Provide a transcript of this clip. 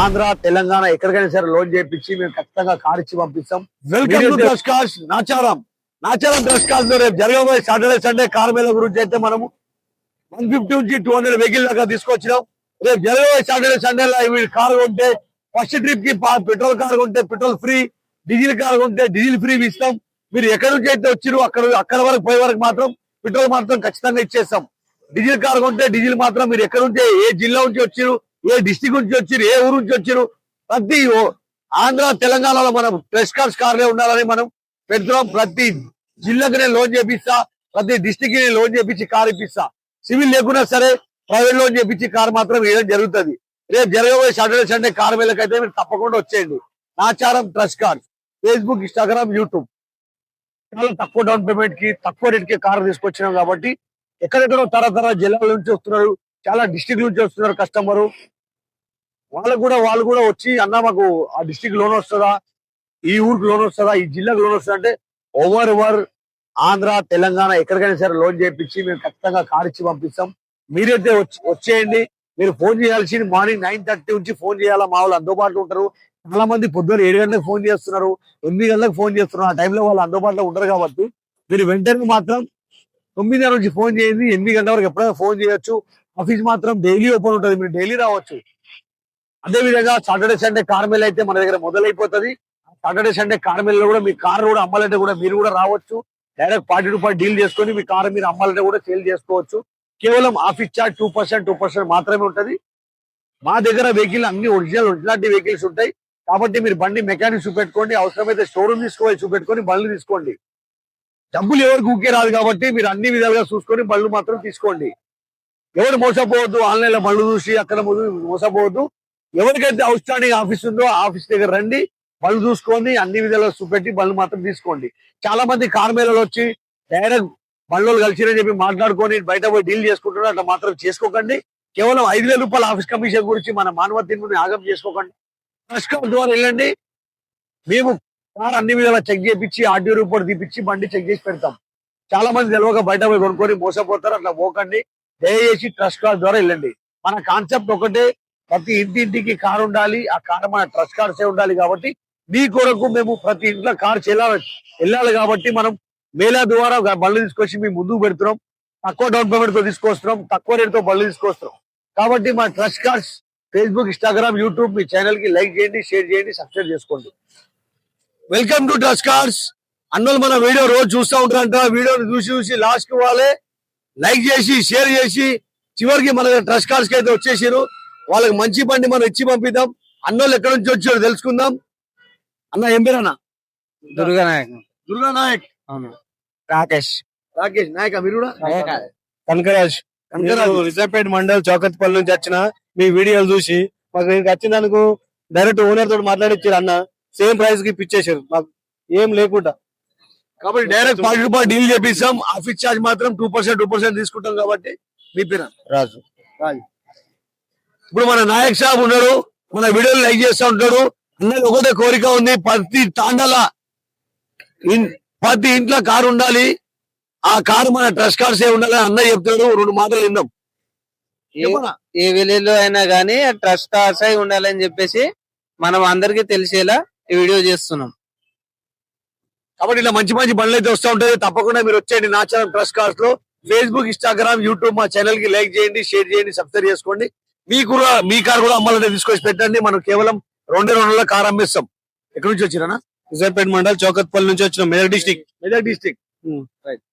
ఆంధ్ర తెలంగాణ ఎక్కడికైనా సరే లోన్ చేయించి మేము ఖచ్చితంగా కార్ ఇచ్చి పంపిస్తాం. Welcome to dress cars Nacharam dress cars లో రేపు జరగబోయే సాటర్డే సండే కార్ మేళ గురించి అయితే మనము 150 నుంచి 200 వెహికల్ దాకా తీసుకొచ్చినాం. రేపు జరగబోయే సాటర్డే సండే కార్ కొంటే ఫస్ట్ ట్రిప్ కి పెట్రోల్ కార్ కొంటే పెట్రోల్ ఫ్రీ, డీజిల్ కార్ కొంటే డీజిల్ ఫ్రీ ఇస్తాం. మీరు ఎక్కడి నుంచి అయితే వచ్చారు అక్కడ వరకు పోయే వరకు మాత్రం పెట్రోల్ మాత్రం ఖచ్చితంగా ఇచ్చేస్తాం. డీజిల్ కార్ కొంటే డీజిల్ మాత్రం మీరు ఎక్కడి నుంచి ఏ జిల్లా నుంచి వచ్చారు, ఏ డిస్టిక్ నుంచి వచ్చారు, ఏ ఊరు నుంచి వచ్చారు, ప్రతి ఆంధ్ర తెలంగాణలో మనం ప్రెస్ కార్స్ కార్లే ఉండాలని మనం పెడుతున్నాం. ప్రతి జిల్లాకి నేను లోన్ చేపిస్తా, ప్రతి డిస్టిక్ నేను లోన్ చేపించి కార్ ఇప్పిస్తా. సివిల్ లేకున్నా సరే ప్రైవేట్ లోన్ చేపించి కార్ మాత్రం వేయడం జరుగుతుంది. రేపు జరగబోయే సాటర్డే సండే కార్ మేళకైతే మీరు తప్పకుండా వచ్చేయండి. Nacharam dress cars Facebook, Instagram, YouTube. చాలా తక్కువ డౌన్ పేమెంట్ కి తక్కువ రేట్ కి కార్ తీసుకొచ్చినాం కాబట్టి ఎక్కడెక్కడో తరతర జిల్లాల నుంచి వస్తున్నారు, చాలా డిస్టిక్ నుంచి వస్తున్నారు కస్టమర్. వాళ్ళు కూడా వచ్చి అన్న మాకు ఆ డిస్టిక్ లోన్ వస్తుందా, ఈ ఊరికి లోన్ వస్తుందా, ఈ జిల్లాకు లోన్ వస్తుందా అంటే ఓవర్ ఆంధ్ర తెలంగాణ ఎక్కడికైనా సరే లోన్ చేయించి మేము ఖచ్చితంగా కార్ ఇచ్చి పంపిస్తాం. మీరైతే వచ్చేయండి. మీరు ఫోన్ చేయాల్సింది మార్నింగ్ 9:30 నుంచి ఫోన్ చేయాలా. మా వాళ్ళు అందుబాటులో ఉంటారు. చాలా మంది పొద్దున్న 7 గంటలకు ఫోన్ చేస్తున్నారు, 8 గంటలకు ఫోన్ చేస్తున్నారు. ఆ టైంలో వాళ్ళు అందుబాటులో ఉంటారు కాబట్టి మీరు వెంటనే మాత్రం 9 నుంచి ఫోన్ చేయండి. 8 గంటల వరకు ఎప్పుడైనా ఫోన్ చేయొచ్చు. ఆఫీస్ మాత్రం డైలీ ఓపెన్ ఉంటుంది, మీరు డైలీ రావచ్చు. అదే విధంగా సాటర్డే సండే కార్ మేళ అయితే మన దగ్గర మొదలైపోతుంది. సాటర్డే సండే కార్ మేళలో కూడా మీ కార్ కూడా అమ్మాలంటే కూడా మీరు కూడా రావచ్చు. డైరెక్ట్ 40 రూపాయలు డీల్ చేసుకొని మీ కార్ మీరు అమ్మాలంటే కూడా సేల్ చేసుకోవచ్చు. కేవలం ఆఫీస్ చార్జ్ 2% మాత్రమే ఉంటది. మా దగ్గర వెహికల్ అన్ని ఒరిజినాలిటీ వెహికల్స్ ఉంటాయి కాబట్టి మీరు బండి మెకానిక్ చూపెట్టుకోండి, అవసరమైతే షోరూమ్ చూపెట్టుకొని బండ్లు తీసుకోండి. డబ్బులు ఎవరికి ఊకే రాదు కాబట్టి మీరు అన్ని విధాలుగా చూసుకొని బండ్లు మాత్రం తీసుకోండి. ఎవరు మోసపోవద్దు, ఆన్లైన్ లో బండ్లు చూసి అక్కడ మోసపోవద్దు. ఎవరికైతే అవుట్ స్టాండింగ్ ఆఫీస్ ఉందో ఆఫీస్ దగ్గర రండి, బళ్ళు చూసుకొని అన్ని విధాలుగా చూపెట్టి బళ్ళు మాత్రం తీసుకోండి. చాలా మంది కార్ మేళలు వచ్చి డైరెక్ట్ బళ్ళు కలిసిరని చెప్పి మాట్లాడుకొని బయట పోయి డీల్ చేసుకుంటున్నారు. అట్లా మాత్రం చేసుకోకండి. కేవలం 5,000 రూపాయల ఆఫీస్ కమిషన్ గురించి మన మానవత్వాన్ని ఆగం చేసుకోకండి. ప్రెస్ కార్ ద్వారా వెళ్ళండి. మేము కార్ అన్ని విధాలా చెక్ చేయించి ఆర్టీఓ రిపోర్ట్ తీపిచ్చి బండి చెక్ చేసి పెడతాం. చాలా మంది తెలియక బయట పోయి కొనుక్కొని మోసపోతారు. అట్లా పోకండి. దయచేసి ట్రస్ట్ కార్డ్ ద్వారా వెళ్ళండి. మన కాన్సెప్ట్ ఒకటే, ప్రతి ఇంటింటికి కార్ ఉండాలి. ఆ కార్ మన ట్రస్ట్ కార్డ్సే ఉండాలి కాబట్టి మీ కొరకు మేము ప్రతి ఇంట్లో కార్ వెళ్ళాలి కాబట్టి మనం మేళా ద్వారా బళ్ళు తీసుకొచ్చి మేము ముందుకు పెడుతున్నాం. తక్కువ డౌన్ పేమెంట్ తో తీసుకొస్తున్నాం, తక్కువ రేట్ తో బళ్ళు తీసుకొస్తున్నాం. కాబట్టి మా trust cards Facebook, Instagram, YouTube మీ ఛానల్ కి లైక్ చేయండి, షేర్ చేయండి, సబ్స్క్రైబ్ చేసుకోండి. Welcome to trust cards. అన్నోళ్ళు మన వీడియో రోజు చూస్తూ ఉంటారంట. వీడియోని చూసి లాస్ట్ కి వాళ్ళే లైక్ చేసి షేర్ చేసి చివరికి మన ట్రస్ట్ కార్డ్స్ కి అయితే వచ్చేసారు. వాళ్ళకి మంచి బండి మనం ఇచ్చి పంపిద్దాం. అన్నోళ్ళు ఎక్కడి నుంచి వచ్చారో తెలుసుకుందాం. అన్న ఏం పేరు అన్న? దుర్గానాయక్. అవును. రాకేష్ నాయక. మీరు కూడా? కనకరాజ్. రిజర్పేట్ మండల్ చౌకత్పల్లి నుంచి వచ్చిన మీ వీడియోలు చూసి మాకు వచ్చినందుకు డైరెక్ట్ ఓనర్ తోటి మాట్లాడిచ్చారు అన్న. సేమ్ ప్రైస్ కి ఇప్పించేసారు మాకు ఏం లేకుండా. కాబట్టి డైరెక్ట్ 40 రూపాయలు డీల్ చేపిస్తాం. ఆఫీస్ ఛార్జ్ మాత్రం 2% తీసుకుంటాం. కాబట్టి మీ పేరు? రాజు. ఇప్పుడు మన నాయక్ సాబ్ ఉన్నాడు, మన వీడియోలు లైక్ చేస్తూ ఉంటాడు. అన్నది ఒకటే కోరిక ఉంది, ప్రతి తాండల ప్రతి ఇంట్లో కారు ఉండాలి. ఆ కారు మన ట్రస్ట్ కార్డ్స్ ఉండాలి. అన్నయ్య చెప్తాడు, 2 మాటలు విందాం. ఏ విలేజ్ లో అయినా గానీ ట్రస్ట్ కార్డ్స్ అయి ఉండాలని చెప్పేసి మనం అందరికి తెలిసేలా ఈ వీడియో చేస్తున్నాం. కాబట్టి ఇలా మంచి బండ్లు అయితే వస్తూ ఉంటాయి. తప్పకుండా మీరు వచ్చేయండి నాచారం ట్రస్ట్ కార్డ్స్ లో. ఫేస్బుక్, ఇన్స్టాగ్రామ్, యూట్యూబ్ మా ఛానల్ కి లైక్ చేయండి, షేర్ చేయండి, సబ్స్క్రైబ్ చేసుకోండి. మీ కార్ కూడా అమ్మాలంటే తీసుకొచ్చి పెట్టండి. మనం కేవలం 2 రోజుల్లో కార్ అమ్మేస్తాం. ఎక్కడి నుంచి వచ్చినా? రిజర్పేట్ మండల్ చౌకత్పల్లి నుంచి వచ్చిన మెదక్ డిస్టిక్. రైట్.